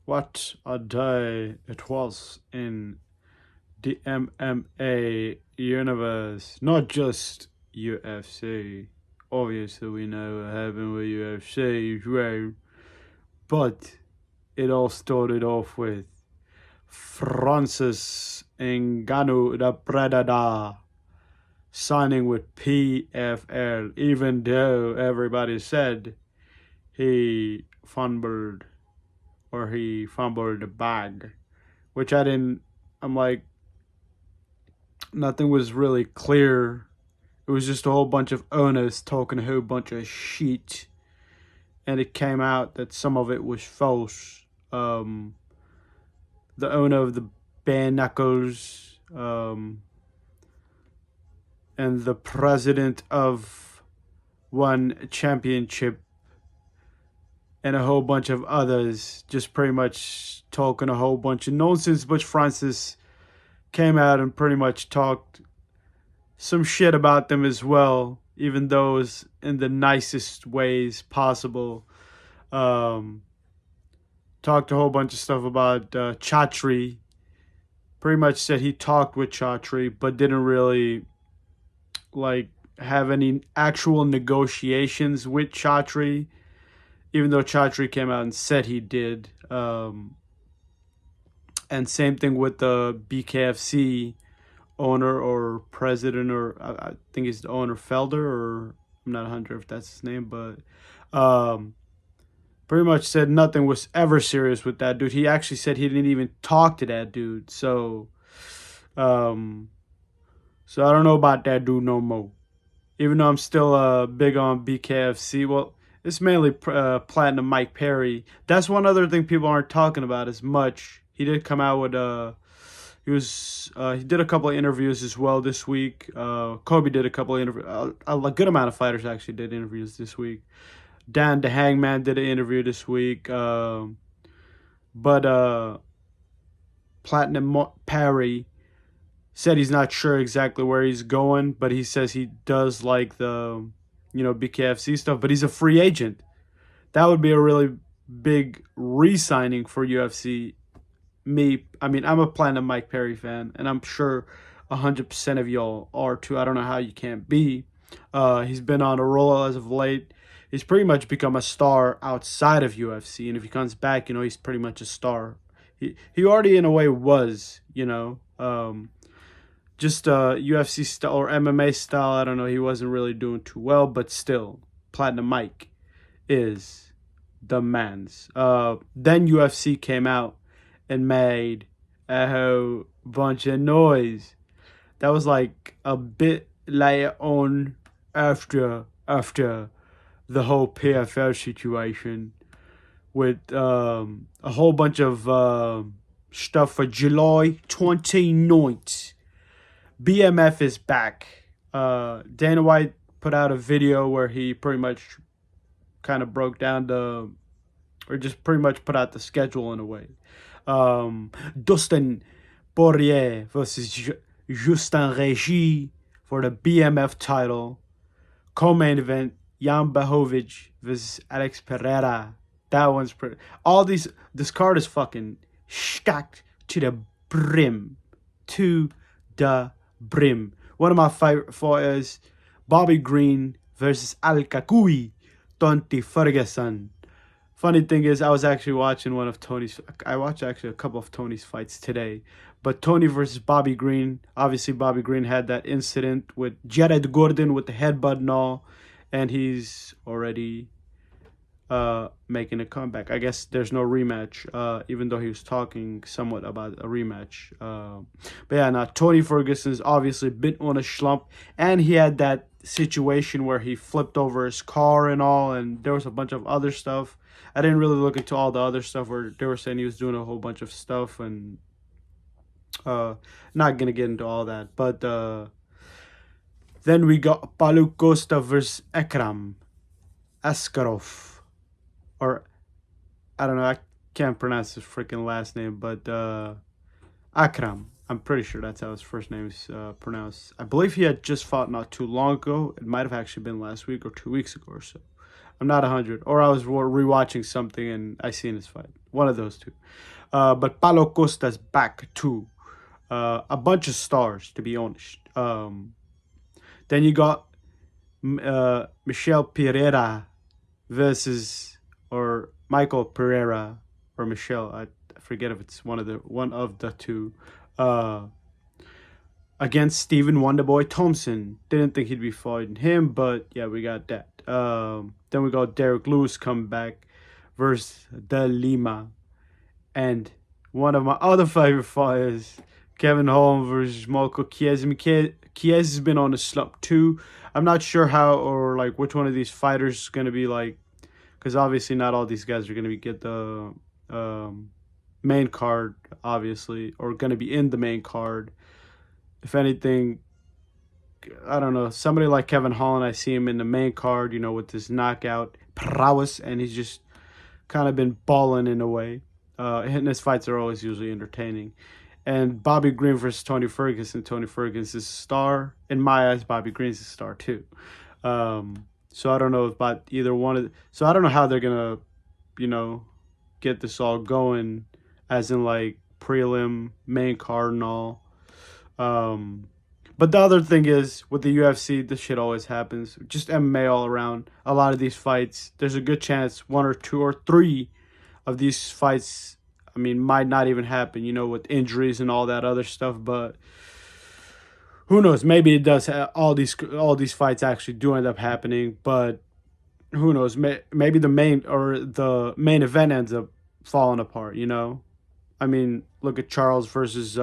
What a day it was in the MMA universe, not just UFC. Obviously, we know what happened with UFC, right? But it all started off with Francis Ngannou, the Predator, signing with PFL, even though everybody said he fumbled he fumbled the bag, which I'm like, nothing was really clear. It was just a whole bunch of owners talking a whole bunch of shit, and it came out that some of it was false. The owner of the Bare Knuckles, and the president of one championship, and a whole bunch of others just pretty much talking a whole bunch of nonsense. But Francis came out and pretty much talked some shit about them as well, even though it was in the nicest ways possible. Talked a whole bunch of stuff about Chatri. Pretty much said he talked with Chatri, but didn't really like have any actual negotiations with Chatri, even though Chatri came out and said he did. And same thing with the BKFC owner or president, or I think he's the owner, Felder, or I'm not 100 if that's his name, but pretty much said nothing was ever serious with that dude. He actually said he didn't even talk to that dude. So I don't know about that dude no more. Even though I'm still big on BKFC. Well, it's mainly Platinum Mike Perry. That's one other thing people aren't talking about as much. He did come out with he did a couple of interviews as well this week. Kobe did a couple of interviews. A good amount of fighters actually did interviews this week. Dan the Hangman did an interview this week. But Platinum Perry said he's not sure exactly where he's going, but he says he does like the, BKFC stuff, but he's a free agent. That would be a really big re-signing for UFC. I'm a Platinum Mike Perry fan, and I'm sure 100% of y'all are too. I don't know how you can't be. He's been on a roll as of late. He's pretty much become a star outside of UFC, and if he comes back, he's pretty much a star. He already in a way was, just UFC style or MMA style. I don't know. He wasn't really doing too well, but still, Platinum Mike is the man's. Then UFC came out and made a whole bunch of noise. That was like a bit later on after the whole PFL situation with a whole bunch of stuff for July 29th. BMF is back. Dana White put out a video where he pretty much kind of broke down or just pretty much put out the schedule in a way. Dustin Poirier versus Justin Gaethje for the BMF title. Co-main event, Jan Blachowicz versus Alex Pereira. That one's pretty. This card is fucking stacked to the brim. To the brim. One of my favorite fighters, Bobby Green versus Al Kakui, Tony Ferguson. Funny thing is, I was actually watching I watched actually a couple of Tony's fights today. But Tony versus Bobby Green, obviously Bobby Green had that incident with Jared Gordon with the headbutt and all, and he's already making a comeback. I guess there's no rematch, even though he was talking somewhat about a rematch. But yeah, now Tony Ferguson's obviously been on a slump, and he had that situation where he flipped over his car and all, and there was a bunch of other stuff. I didn't really look into all the other stuff where they were saying he was doing a whole bunch of stuff, and not gonna get into all that. But then we got Paulo Costa versus Akram Askarov, or I don't know, I can't pronounce his freaking last name, but Akram. I'm pretty sure that's how his first name is pronounced. I believe he had just fought not too long ago. It might have actually been last week or 2 weeks ago or so. I'm not 100. Or I was rewatching something and I seen his fight. One of those two. But Paulo Costa's back too. A bunch of stars, to be honest. Then you got Michel Pereira versus, or Michael Pereira or Michel. I forget if it's one of the two. Uh, Against Stephen Wonderboy Thompson. Didn't think he'd be fighting him, but yeah, we got that. Then we got Derek Lewis come back versus De Lima. And one of my other favorite fighters, Kevin Holm versus Marco Chiesa. Chiesa has been on a slump too. I'm not sure how or like which one of these fighters is going to be like, because obviously not all these guys are going to get the main card, obviously, or going to be in the main card. If anything, I don't know, somebody like Kevin Holland, I see him in the main card, with his knockout prowess, and he's just kind of been balling in a way. And his fights are always usually entertaining. And Bobby Green versus Tony Ferguson. Tony Ferguson is a star. In my eyes, Bobby Green's a star too. So I don't know about either one of. So I don't know how they're gonna, get this all going, as in like prelim, main card, and all. But the other thing is with the UFC, this shit always happens. Just MMA all around. A lot of these fights, there's a good chance one or two or three of these fights, might not even happen, with injuries and all that other stuff. But who knows? Maybe it does. All these fights actually do end up happening. But who knows? Maybe the main event ends up falling apart. Look at Charles versus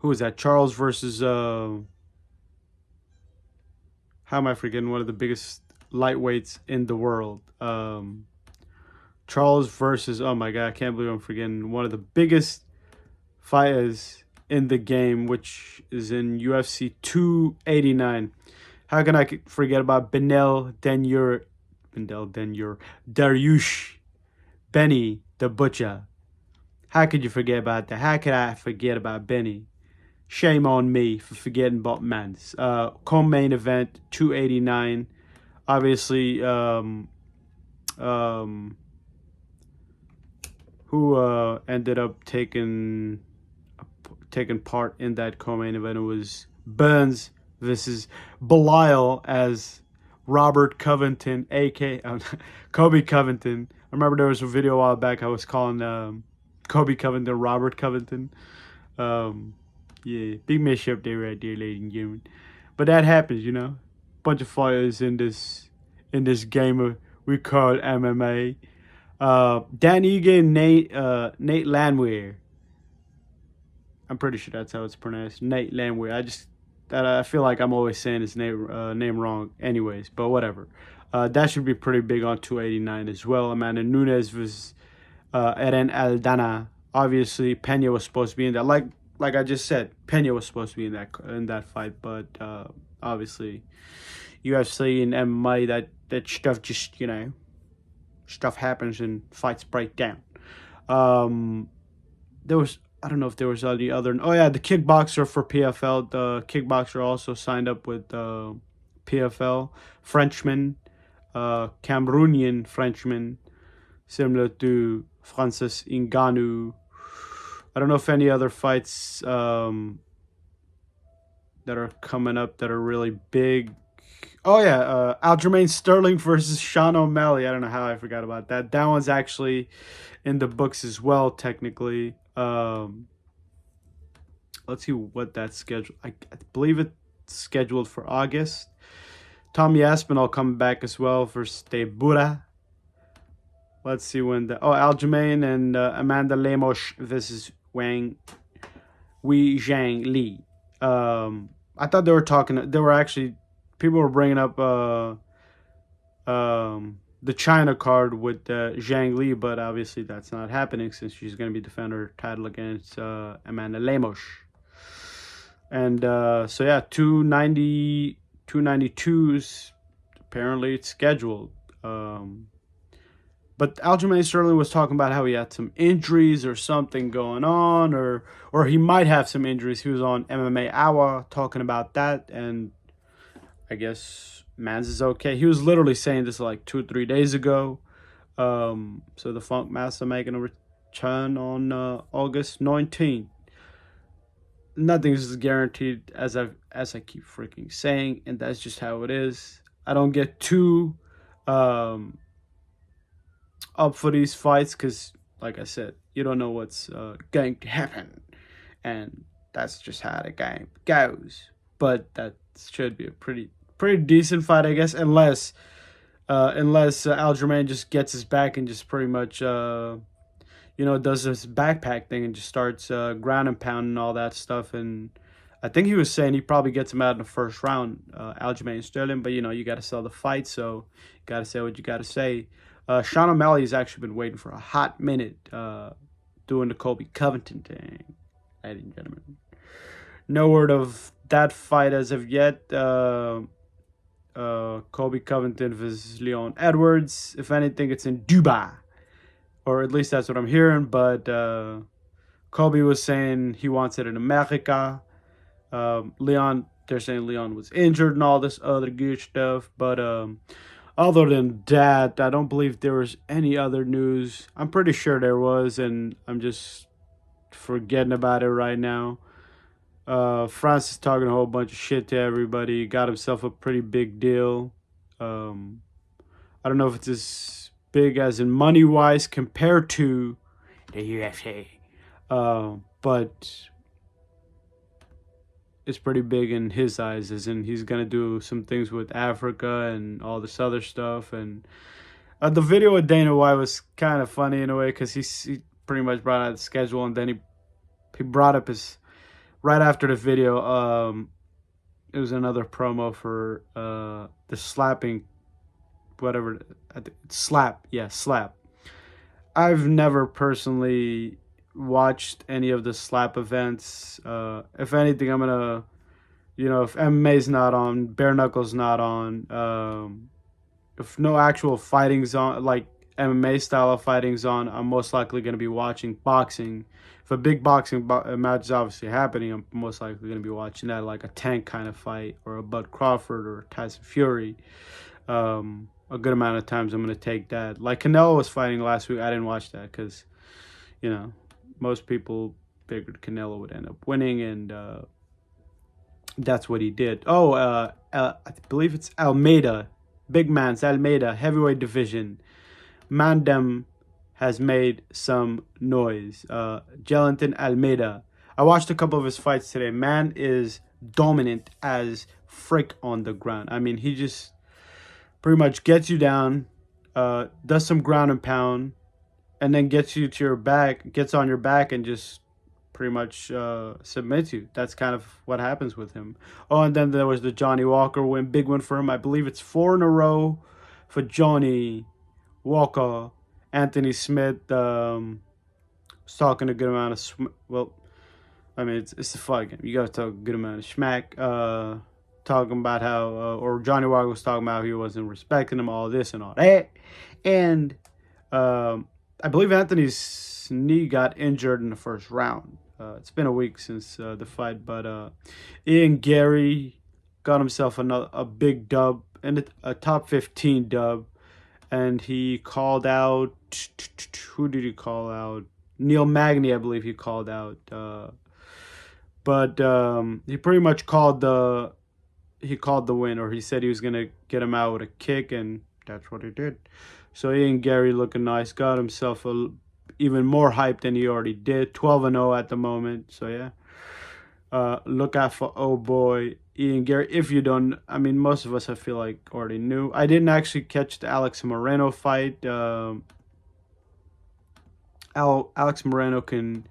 who is that? Charles versus how am I forgetting one of the biggest lightweights in the world? Charles versus, oh my god, I can't believe I'm forgetting one of the biggest fighters in the game, which is in UFC 289. How can I forget about Dariush Benny the Butcher? How could you forget about that? How could I forget about Benny? Shame on me for forgetting about Mans. Co-main event 289. Obviously, who ended up taking part in that co-main event? It was Burns versus Belial as Robert Covington, aka Kobe Covington. I remember there was a video a while back I was calling Kobe Covington Robert Covington. Yeah, big mix-up there right there, ladies and gentlemen. But that happens, Bunch of fighters in this game we call MMA. Dan Egan, Nate Landwehr. I'm pretty sure that's how it's pronounced. Nate Landwehr. I feel like I'm always saying his name wrong anyways, but whatever. That should be pretty big on 289 as well. Amanda Nunes versus Eren Aldana. Obviously, Pena was supposed to be in that. Like I just said, Pena was supposed to be in that fight, but obviously, UFC and MMA, that stuff just stuff happens and fights break down. There was, I don't know if there was any other. Oh yeah, the kickboxer for PFL. The kickboxer also signed up with PFL. Frenchman, Cameroonian Frenchman, similar to Francis Ngannou. I don't know if any other fights that are coming up that are really big. Oh yeah, Aljamain Sterling versus Sean O'Malley. I don't know how I forgot about that. That one's actually in the books as well, technically. Let's see what that's scheduled. I believe it's scheduled for August. Tommy Aspinall coming back as well for Stebura. Let's see when Aljamain and Amanda Lemos versus Wei Zhang Li. I thought they were actually, people were bringing up the China card with Zhang Li, but obviously that's not happening since she's going to be defending her title against Amanda Lemos. And so yeah, 292s, apparently it's scheduled. But Aljamain Sterling was talking about how he had some injuries or something going on, or he might have some injuries. He was on MMA Hour talking about that, and I guess Mans is okay. He was literally saying this like 2 or 3 days ago. So the Funk Master making a return on August 19th. Nothing is guaranteed, as I keep freaking saying, and that's just how it is. I don't get too um, up for these fights because, like I said, you don't know what's going to happen, and that's just how the game goes. But that should be a pretty decent fight, I guess, unless Aljamain just gets his back and just pretty much does this backpack thing and just starts ground and pound and all that stuff. And I think he was saying he probably gets him out in the first round, Aljamain Sterling. But you got to sell the fight, so you got to say what you got to say. Sean O'Malley has actually been waiting for a hot minute doing the Colby Covington thing, ladies and gentlemen. No word of that fight as of yet. Colby Covington versus Leon Edwards. If anything, it's in Dubai, or at least that's what I'm hearing. But Colby was saying he wants it in America. They're saying Leon was injured and all this other good stuff. But other than that, I don't believe there was any other news. I'm pretty sure there was, and I'm just forgetting about it right now. Francis talking a whole bunch of shit to everybody. Got himself a pretty big deal. I don't know if it's as big as in money wise compared to the UFC, but it's pretty big in his eyes. As in, he's gonna do some things with Africa and all this other stuff. And the video with Dana White was kind of funny in a way because he pretty much brought out the schedule, and then he brought up his. Right after the video, it was another promo for the slapping, whatever, slap. I've never personally watched any of the slap events. If anything, I'm gonna, if MMA's not on, bare knuckles not on, if no actual fighting's on, like MMA style of fighting's on, I'm most likely gonna be watching boxing. If a big boxing match is obviously happening, I'm most likely going to be watching that, like a Tank kind of fight, or a Bud Crawford or Tyson Fury. A good amount of times I'm going to take that. Like Canelo was fighting last week. I didn't watch that because, most people figured Canelo would end up winning, and that's what he did. I believe it's Almeida, big man's Almeida, heavyweight division. Mandem has made some noise. Jelenton Almeida. I watched a couple of his fights today. Man is dominant as frick on the ground. I mean, he just pretty much gets you down, does some ground and pound, and then gets you to your back, gets on your back, and just pretty much submits you. That's kind of what happens with him. Oh, and then there was the Johnny Walker win, big win for him. I believe it's 4 in a row for Johnny Walker. Anthony Smith was talking a good amount of it's a fight game. You got to talk a good amount of smack. Talking about how, or Johnny Walker was talking about how he wasn't respecting him, all this and all that. And I believe Anthony's knee got injured in the first round. It's been a week since the fight, but Ian Gary got himself a big dub, and a top 15 dub. And he called out, who did he call out? Neil Magny, I believe he called out. But he pretty much called the win, or he said he was going to get him out with a kick, and that's what he did. So Ian Gary looking nice, got himself even more hype than he already did. 12-0 at the moment, so yeah. Look out for boy Ian Gary. If you don't, I mean, most of us, I feel like, already knew. I didn't actually catch the Alex Moreno fight. Alex Moreno can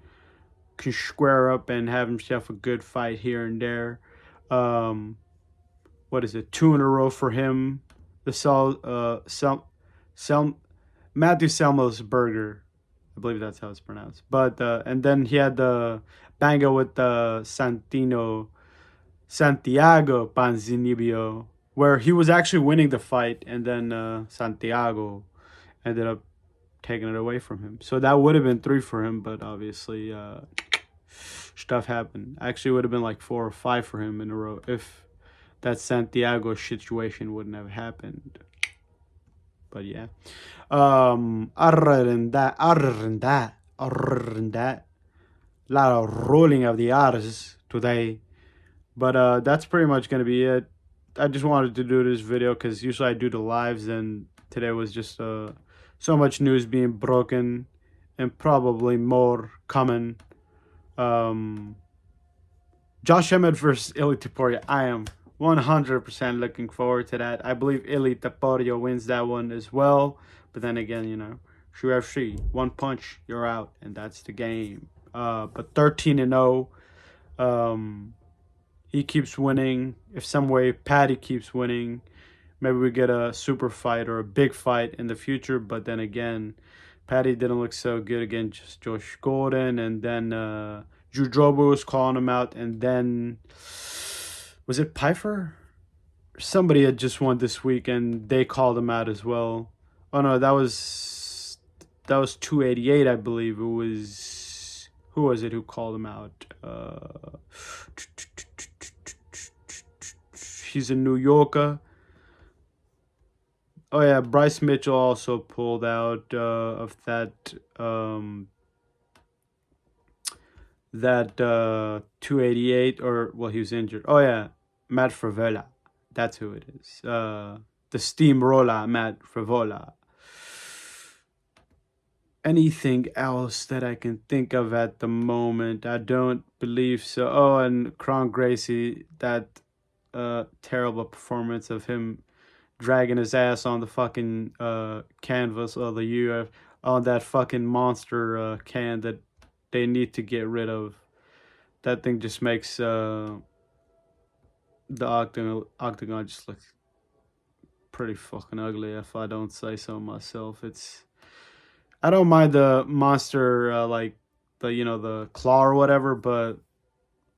square up and have himself a good fight here and there. What is it? 2 in a row for him. The Matthew Selmosberger, I believe that's how it's pronounced. But and then he had the banger with the Santiago Panzinibio, where he was actually winning the fight, and then Santiago ended up taking it away from him. So that would have been 3 for him, but obviously stuff happened. Actually, it would have been like 4 or 5 for him in a row if that Santiago situation wouldn't have happened. But yeah. Other than that, a lot of rolling of the R's today. But that's pretty much gonna be it. I just wanted to do this video because usually I do the lives, and today was just so much news being broken, and probably more coming. Um, Josh Emmett versus Ili Taporia. I am 100% looking forward to that. I believe Ili Taporia wins that one as well. But then again, UFC, one punch, you're out, and that's the game. But 13-0. He keeps winning. If some way Patty keeps winning, maybe we get a super fight or a big fight in the future. But then again, Patty didn't look so good against Josh Gordon, and then Judrobo was calling him out, and then was it Pfeiffer? Somebody had just won this week, and they called him out as well. Oh no, that was 288, I believe. It was, who was it who called him out? He's a New Yorker. Oh yeah, Bryce Mitchell also pulled out of that 288, or well, he was injured. Oh yeah, Matt Frivola. That's who it is. The steamroller, Matt Frivola. Anything else that I can think of at the moment? I don't believe so. Oh, and Kron Gracie, that terrible performance of him dragging his ass on the fucking canvas of the UF, on that fucking monster can that they need to get rid of. That thing just makes the octagon just look pretty fucking ugly, if I don't say so myself. I don't mind the monster like the claw or whatever, but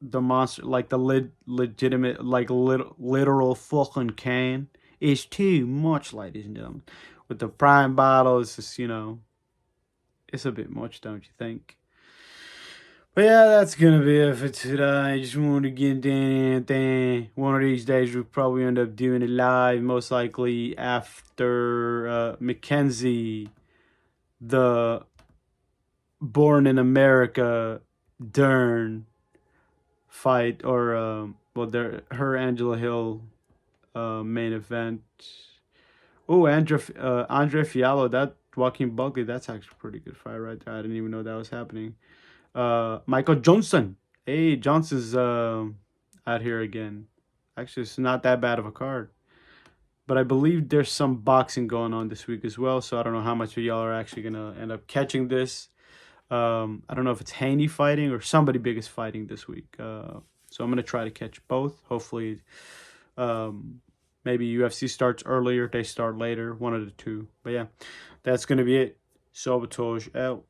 the monster, like the legitimate, like literal fucking cane, is too much, ladies and gentlemen. With the prime bottle, it's just it's a bit much, don't you think? But yeah, that's gonna be it for today. I just wanted to get in. One of these days, we'll probably end up doing it live, most likely after Mackenzie, the Born in America Dern fight, or her Angela Hill main event. Oh, Andre Fiallo, that Joaquin Buckley, that's actually a pretty good fight right there. I didn't even know that was happening. Michael Johnson. Hey, Johnson's out here again. Actually, it's not that bad of a card. But I believe there's some boxing going on this week as well, so I don't know how much of y'all are actually gonna end up catching this. I don't know if it's Haney fighting or somebody big is fighting this week. So I'm gonna try to catch both. Hopefully, maybe UFC starts earlier, they start later, one of the two. But yeah, that's gonna be it. Sabotage out.